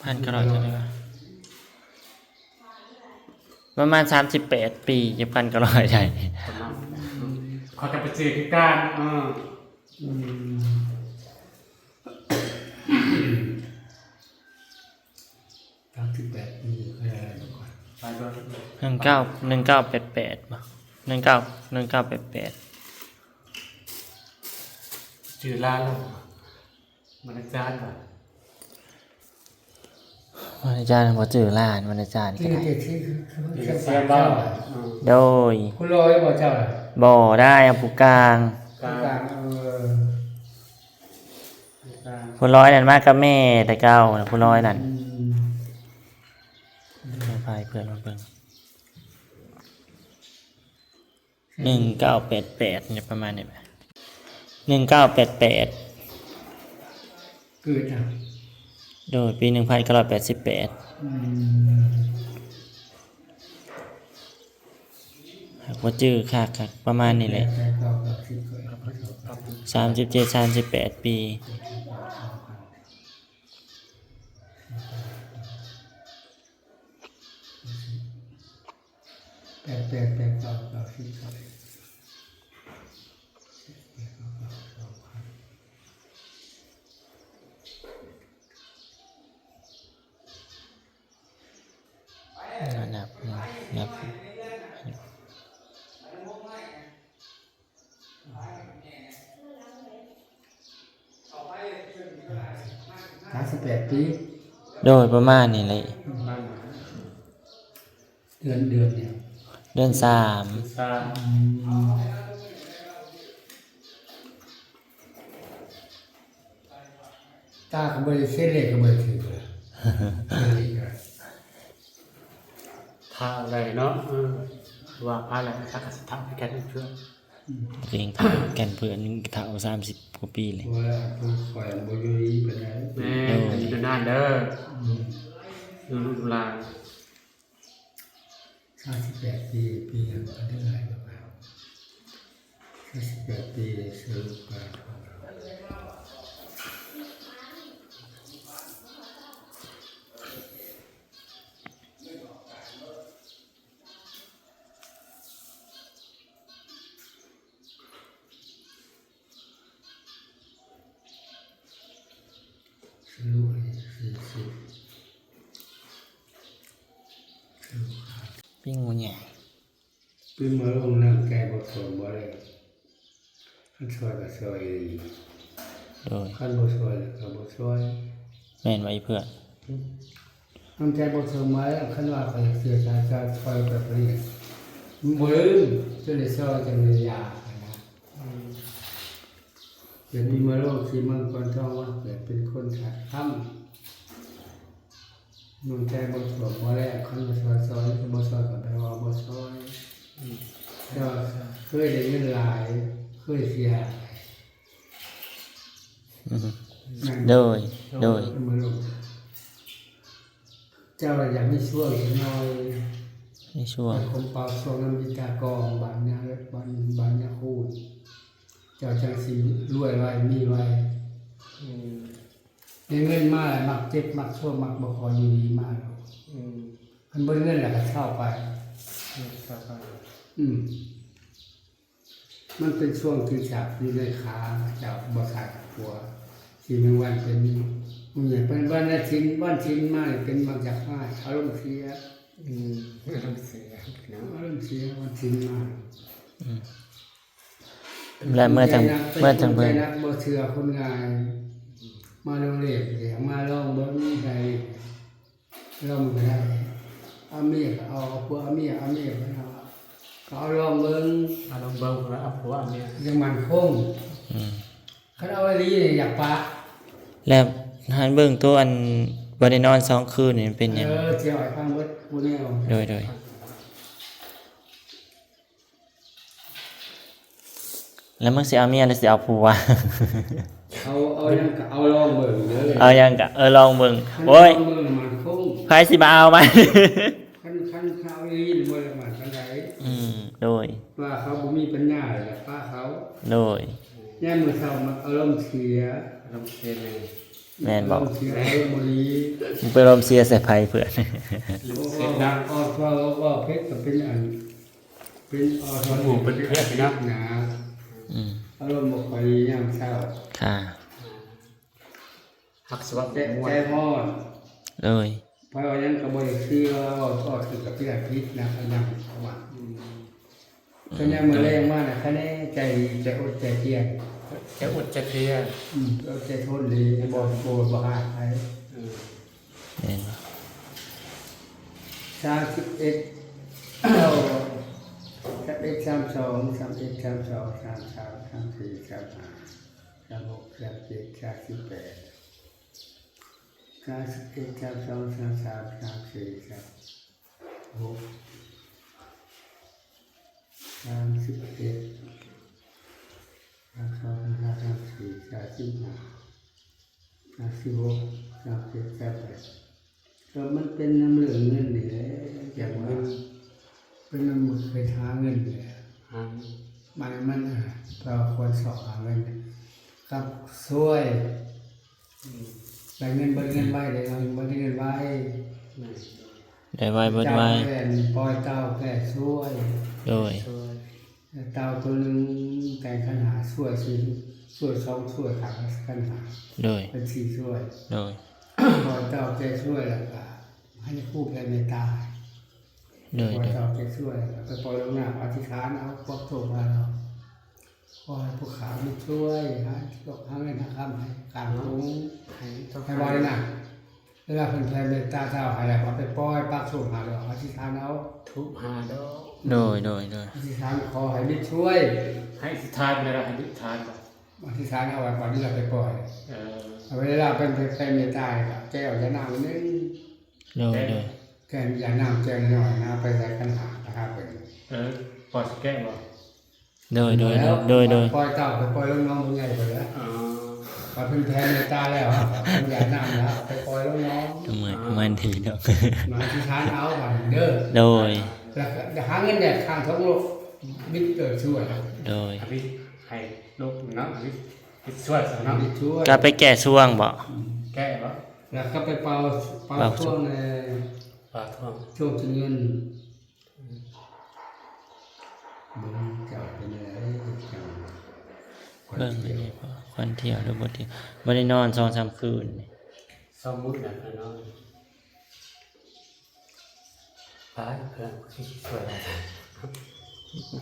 1,900เท่าไหร่วะประมาณ38 ปี1,900ใหญ่ขอจะไปเจอที่การ38 ปีอะไรก่อนไปก็1988ป่ะ1988จืดร้านแล้วมันอาจารย์ก่อนวันอาจารย์บ่จื้อร้านวันอาจารย์ก็ได้เสียบ้าโดยคุณรอยบ่เจ้าล่ะบ่ได้อะผู้กลางผู้ร้อยนั่นมากับแม่แต่เก่าน่ะผู้ร้อยนั่นพายเพื่อนมาเบิ่ง1988เนี่ยประมาณนี้แหละ1988เกิดอ่ะโดยปี1988ว่าจื้อคักๆประมาณนี้แหละ37-38 ปีนับ38 ปีโดยประมาณนี้เลยเดือนเนี่ยเดือน3ตาก็บ่ได้เสียเลขก็บ่ได้ถือเลยท่าอะไรเนาะว่าพาอะไรทักษะทำให้กันเพื่อนเรียงถามกันเพื่อนเท่า30 กว่าปีเลยว่าผู้คอยบ่อยู่ดีปานใดแม่อยู่นานเด้อดูลูกหลาน38 ปีปีนึงอันนี้อะไรบ่ครับ38 ปีสรุปกันปิ้งงูใหญ่ปีมาลงนั่งแกบ่สนบ่ได้คันซอยก็ซอยดีโดยคันบ่ซอยก็บ่ซอยแม่นไว้เพื่อนน้ำใจบ่สนไว้คันว่าเขาเสียใจจะซอยแบบนี้บ่ลืมจะได้ซอยจังเลยยานะเดี๋ยวนี้มาลงสิมันก่อนท้องว่าเกิดเป็นคนขัดค่ำน้ำใจบ่สนบ่แล้วคันว่าซอยก็บ่ซอยก็แปลว่าบ่ซอยก็เคยได้เงินหลายเคยเสียโดยเจ้าอยากมีช่วงน้อยในช่วงคมเป่าช่วงน้ำมิตากองบานเนี่ยบานเนี่ยคูดเจ้าจังสีรวยไว้มีไว้เงินมาเลยมักเจ็บมักชั่วมักบ่คอยอยู่ดีมากมันเบิ้ลเงินแหละก็เช่าไปมันเป็นช่วงที่ฉับอยู่ในขาเจ้าบ่ขาดหัวที่มันวันเป็นมันอย่างเป็นวันชิ้นมากเป็นบางจากมากอารมณ์เสียวันชิ้นมากและเมื่อจังเบิ่งนักบ่เชื่อคนงานมาโรงเรียนเสียงมาลองเบิ่งใดลองบ่ได้เอาเมียเอาผัวเอาเมียเอาลองเบิ่งลองเบิ่งแล้วเอาผัวเมียยังมันคงคันเอาไว้ดีอยากปะแล้วหันเบิ่งตัวอันบ่ได้นอน2 คืนนี่เป็นหยังเจียวไอ้ฟังเบิดผู้แนวโดยแล้วมึงสิเอาเมียหรือสิเอาผัวเอายังก็เอาลองเบิ่งเด้อเอายังก็ลองเบิ่งโอ้ยใครสิมาเอามั้ยคันเขาอีหลีบ่ได้มาปานใดโดยว่าเขาบ่มีปัญญาเลยป้าเขาโดยยามมื้อเช้ามาอารมณ์เสียเลย แม่นบอก เสียอารมณ์บ่ดี มึงไปลมเสียใส่ไผเพื่อน ลืม โอ้ เสียงดัง ออทว่าเพชรก็เป็นอันเป็นออท หมู่เป็นเพศไปนะ หนา อืม อารมณ์บ่ค่อยยามเช้า ค่ะ หักสวัส ใจ ดิ์มว ใจ น ฮอด เลย เพราะว่ายังก็บ่ได้คือว่าทอดคือกับพี่อาทิตย์นะอันนั้นเพราะว่าก็ยังมื้อแรงมาน่ะคะแนนใจดีใจอดใจเกลียด จะอดจะเพลีย อดใจทนดีบ่โกรธบ่หาใคร แม่นบ่ 31เอา31 32 31 32 33 34 35 36 37 38 31 32 33 34 36 31 ก็มันเป็นน้ำเหลืองเงินนี่แหละอย่างว่าเป็นน้ำมือเคยท้าเงินเลยมันเราควรสอบหาเงินกับช่วยได้เงินเบิดเงินไว้เลยเอาเบิดเงินไว้ ได้ไว้เบิดไว้ เจ้าแก่ปล่อยเต้าแก่ช่วย โดย เต้าตัวหนึงแต่งขนาดช่วยช่วยสองช่วยขาขนาด โดย เป็นสี่ช่วย โดย พอเจ้าแกช่วยแล้วก็ให้คู่แผ่เมตตา โดย พอ โดย เจ้าแกช่วยแล้วก็ไปปล่อยลงน้ำอธิษฐานเอาพวกโตมาเราขอให้ผู้ขามาช่วยหาตกหาเงินหาคำให้กลางรุ้งให้บอยนะเวลาเพิ่นแผ่เมตตาเจ้าให้แล้วก็ไปปล่อยปักส่งหาเราอธิษฐานเอา ทุบหาดอก โดยโดยโดย อธิษฐานขอให้มิตรช่วย ให้สิทานไปแล้วให้ดิทานก่อน อธิษฐานเอาไว้ก่อนที่เราไปปล่อย เออ เอาเวลาเป็นแผ่เมตตาครับแก้วจะน้ำนึง โดยโดย แก้วอย่าน้ำแก้วน้อยนะไปใส่ขันหานะครับเป็น ปอดแก้บ่ โดยโดยโดยโดย ปล่อยเต่าไปปล่อยลงน้องมึงใหญ่ไปแล้ว อ๋อ พอเพิ่งแทนในตาแล้วเป็นใหญ่น้ำแล้วไปปล่อยลงน้อง ทำไมมันดีเนาะ มาที่ทานเอาก่อนเด้อ โดย แล้วก็หาเงินเนี่ยข้างท้องโลกมิตรเกิดช่วย โดย อภิให้ลูกเนาะอภิช่วยสักเนาะ มิตรช่วย ก็ไปแก่ช่วงบ่ แก้บ่ แล้วก็ไปเป่าช่วงใน ปลาท่อง ช่วงถึงเงินมึงเจ้าเป็นอะไรเจ้า เบิ่งไปนี่พอควันเที่ยวหรือบ่เที่ยวบ่ได้นอน2-3คืนนี่ สมมุตินะเนาะไปเพื่อนช่วยอะไร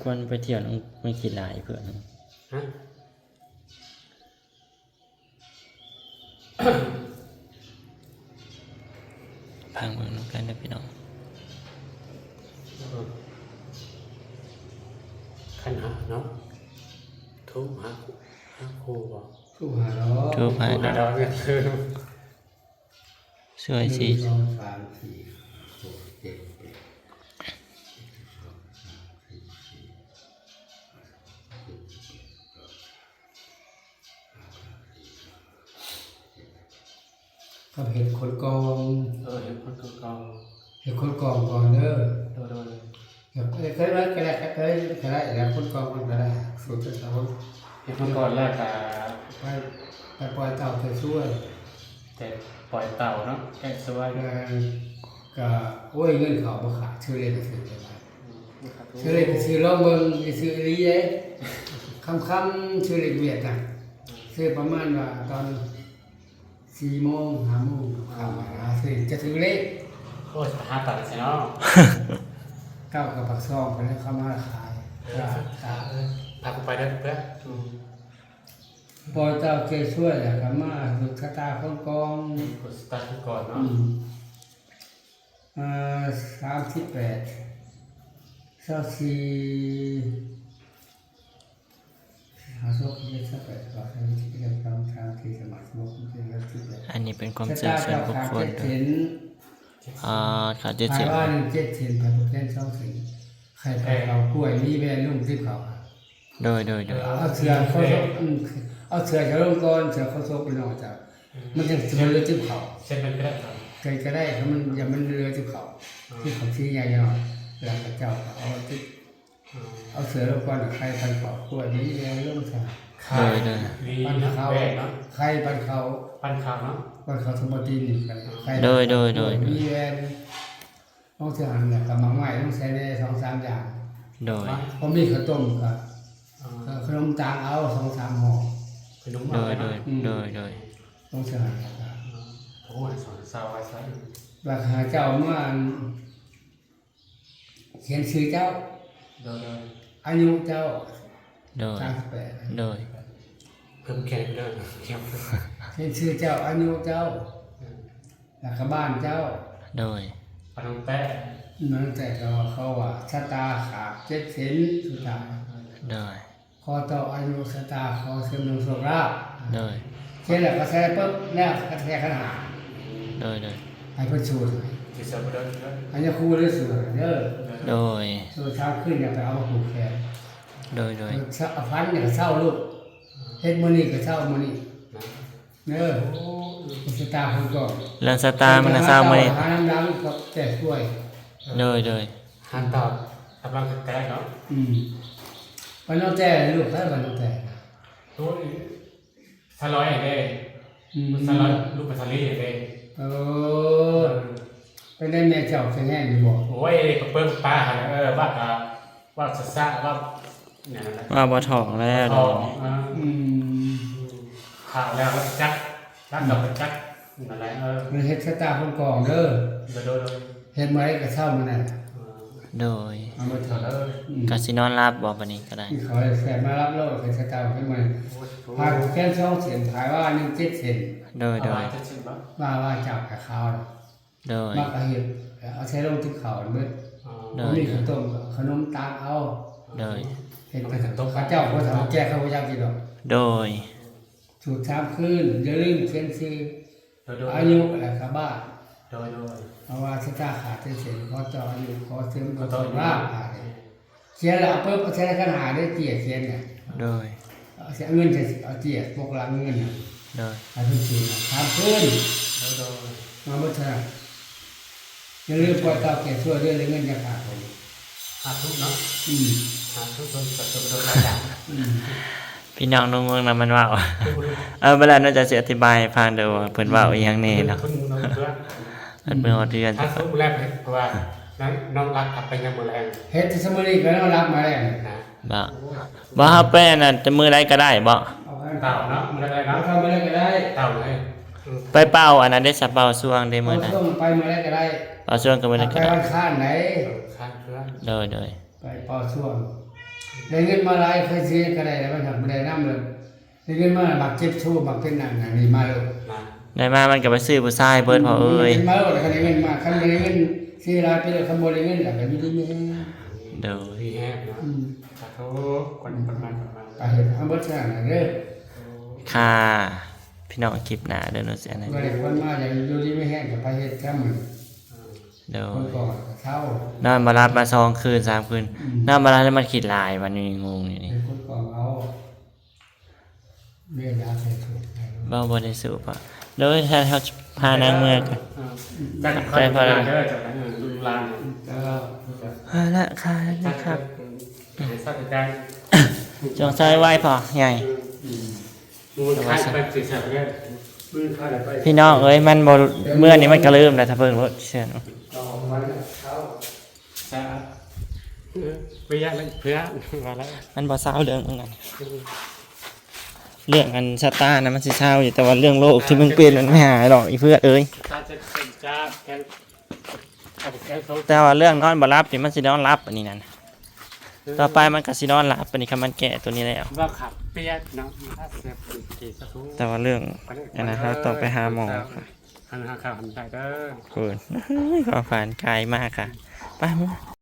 ควรไปเที่ยวต้องไม่คิดหลายเพื่อน ฮะ พังเบิ่งนำกันเด้อพี่น้อง ขันหาเนาะทุบหาครูบ่ สู้หาล้อ ทูบ ครู หา หาดอกเนี่ย ช่วยสิ 1 2 3 4 6 7 8กับเห็ดคนกอง เห็นคนเก่า เห็ดคนกองก่อนเด้อ ๆโดย เดี๋ยวเคยได้ก็ได้แล้วคนกองมันก็ได้สูตรเสา เห็นคนก่อนแรกก็ ไปปล่อยเต่าไปช่วย แต่ปล่อยเต่าเนาะแกะสบาย ก็โอ้ยเงินเขาบ่ขาดชื่อเล่นชื่ออะไรชื่อเล่นชื่อร้องเบิ่งชื่ออีเด้คำชื่อเล่นเวียดน่ะชื่อประมาณว่าตอน4 โมง 5 โมงค่ำชื่อจะชื่อเลข โอ้ยหาตัดใช่เนาะ เก้ากับปักซองคนนี้เข้ามาขาย พากูไปได้เพื่อน พอเจ้าเคยช่วยแหละก็มาสุดคาตาคนกอง กดสตาร์ทก่อนเนาะ 38 24หาโชคดีสัก8ก็ให้ที่เรียนตามทางที่สมัครสมบูรณ์เป็นแล้วที่แบบ อันนี้เป็นความเชื่อส่วนบุคคล เห็น เขาจะ ภา เจ็ ย บ ว่า1 7เห็นภายบุคคล2ถึงใครไปเขากล้วยนี่แม่ลุงที่เขา โดยโดยโดย เอาเสือเขาเอาเสือจะลงก่อนเสือเขาโซบไปนอกจากมันจะเสือเรือจิ้มเขา เส้นเป็นก็ได้ครับ ใครก็ได้ถ้ามันอย่ามันเรือจิ้มเขาที่เขาชี้ใหญ่หน่อยแล้วพระเจ้าเอาที่เอาเสือลงก่อนใครพันเขากล้วยนี้แรงลงใส่ วี ปัน เนาะ เขา แบกเนาะ ใครปันเขา ปั้นข้าวเนาะ ปันเขาสมบัตินี่กันใคร โดย มีแอนต้องเสียหันเนี่ยกับมังไหวต้องใช้ได้2-3อย่าง โดย ผมมีข้าวต้มกับขนมตาลเอา2-3ห่อ ขนม โดย เนาะ ต้องเสียหันครับ โอ้ยสอนสาวไว้ซะ ราคาเจ้าเมื่อเขียนชื่อเจ้า โดย อายุเจ้า โดย 38 โดย เพิ่มแขนเด้อเขียว เขียนชื่อเจ้าอายุเจ้าแล้วก็บ้านเจ้า โดย ปานแป้ นั่นแต่ก็เขาว่าชะตาขาด7 เซนสุดท้าย โดย ขอต่ออายุชะตาขอเสริมดวงโชคลาภ โดย เขียนแล้วก็ใส่ปุ๊บแล้วก็แทขันหา โดย ให้เพิ่นสูตร ที่เสิร์ฟเด้อ อันนี้ครูได้สูตรเด้อ โดย สูตรเช้าขึ้นเนี่ยไปเอามาผูกแขน โดย เอาพันเนี่ยก็เศร้าลูกเฮ็ดมื้อนี้ก็เศร้ามื้อนี้เด้อชะตาเพิ่นก็ เรื่องสตาร์มันน่ะเศร้ามื้อนี้ หาน้ำดังก็แต่ช่วย โดย หันตอบกำลังแตกเนาะ วันน้องแต่ลูกใครวันน้องแต่ ตัวสลอยเด้สลอยลูกปัสสลีเด้ ไปได้แม่เจ้าแข็งแรงอยู่บ่ โอ้ยเปิ้ลป้าว่าสะซ่าว่าเนี่ยนั่นแหละ ว่าบ่ท้องแล้ว ทองข่าวแล้วจักรักดอกจักอะไร มันเฮ็ดชะตาเพิ่นกองเด้อ โดย เฮ็ดมื้อใดก็เช้ามื้อนั้น โดย เอามาเถอะ ก็สินอนรับบ่บัดนี้ก็ได้ ที่เขาแสนมารับโลกเป็นชะตาเพิ่นมาพาแค่2 เส้นถ่ายว่า1 7 เส้น โดย จะชิมบ้าง ว่าจับกับข้าว โดย มากระเฮ็ดเอาใช้ลงที่เขาเบิด โด ผม ย มีข้าวต้มกับขนมตาลเอา โดย เฮ็ดไปข้าวต้มข้าวเจ้าบ่ทำแก้ข้าวบ่อยากกินดอก โดย สูตร3คืนอย่าลืมเขียนชื่อ โดย อายุและก็บ้าน โดย เพราะว่าชะตาขาดเส้นขอต่ออายุขอเสริมขอต่อร่างเขียนแล้วปุ๊บเอาใช้ขนาดได้เจียเขียนเนี่ย โดย เอาเงินจะเอาเจียพวกลังเงินน่ะ โดย เอาทุกที3คืน โดย มาบ่ทันอย่าลืมปล่อยเตาแก่ช่วยเรื่องเงินจะขาดผม หาทุกเนาะ อืม หาทุกคนกับตัวโดนจับ พี่น้องน้องเมืองน่ะมันเว้าเวลาน่าจะสิอธิบายให้ฟังเด้อว่าเพิ่นเว้าอีหยังแน่เนาะ คุณน้องเพื่อน เพิ่นเบิ่งเอาเดือน ถ้าทุกแรกเพราะว่าน้องรักกลับไปยังมือแรง เฮ็ดสมุนไพรก็ต้องรับมาแล้ว นะ บ่เฮาไปอันนั้นแต่มื้อใดก็ได้บ่ เอาไป เต่าเนาะมือแรง เอา เนาะ เข้ามาแล้วก็ได้ เต่าเลย ไปเป่าอันนั้นได้สะเป่าช่วงได้มื้อ เอา นั้น ช่วงไปมาแล้วก็ได้ เป่าช่วงก็มื้อ เอา นั้น ไป ก็ได้ วันข้านไหน ข้างเพื่อน โดย ไปเป่าช่วงได้เงินมาหลายเคยซื้อก็ได้แล้วมันทำบ่ได้นำเลยได้เงินมาบักเจ็บชู้บักเป็นหนังอันนี้มาเลย นะ ได้มามันก็ไปซื้อผู้ชายเบิดพอเอ้ย มาแล้วก็ได้เงินมาคันได้เงินซื้อหลายไปเลยคันบ่ได้เงินแล้วก็มีดีมี โดย พี่แห้งเนาะสาธุคนประมาณ ไปเฮ็ดทำเบิดซั่นน่ะเด้อ ค่ะพี่น้องคลิปหน้าเด้อเนาะเสียนะ บ่ได้คนมาอย่างอยู่ดีไม่แห้งก็ไปเฮ็ดแค่มื้อ โด คน ย ก่อนก็เช้าน อนบ่รับมา2คืน3คืนนอนบ่รับแล้วมันคิดหลายวันนี้งงนี่ เป็นคนก่อนเอาเรียนยาใส่ถุงไป บ่ได้สูบอ่ะโดยถ้าเฮาพานางเมืองกัน ใจพอแล้วเด้อจากนั้นลุงลาน แล้วก็ ละค่ะนะครับ สัตว์การ จงใช้ไว้พอใหญ่ มูลค่าไปสื่อสารเนี่ยมือค่าไป พี่น้องเอ้ยมันบ่เมื่อนี้มันก็ลืมแล้วถ้าเพิ่งรถเชื่อเนาะ ต่อวันเช้า สาเพื่อนเพื่อนมาแล้ว มันบ่เศร้าเรื่องมึงกันเรื่องอันชะตานะมันสิเศร้าอยู่แต่ว่าเรื่องโลกที่มึงเป็นมันไม่หายหรอกอีเพื่อเอ้ย ถ้าจะเป็นจ้าแกเขา แต่ว่าเรื่องนอนบ่หลับนี่มันสินอนหลับอันนี้นั่นต่อไปมันก็สินอนหลับอันนี้คันมันแก่ตัวนี้แล้ว ว่าขับเปียกเนาะถ้าเสียบตีสะทุ แต่ว่าเรื่องอันนั้นเราต้องไปหาหมอค่ะ หันหาข่าวหันใจเด้อ คุณความฝันไกลมากค่ะไปมึง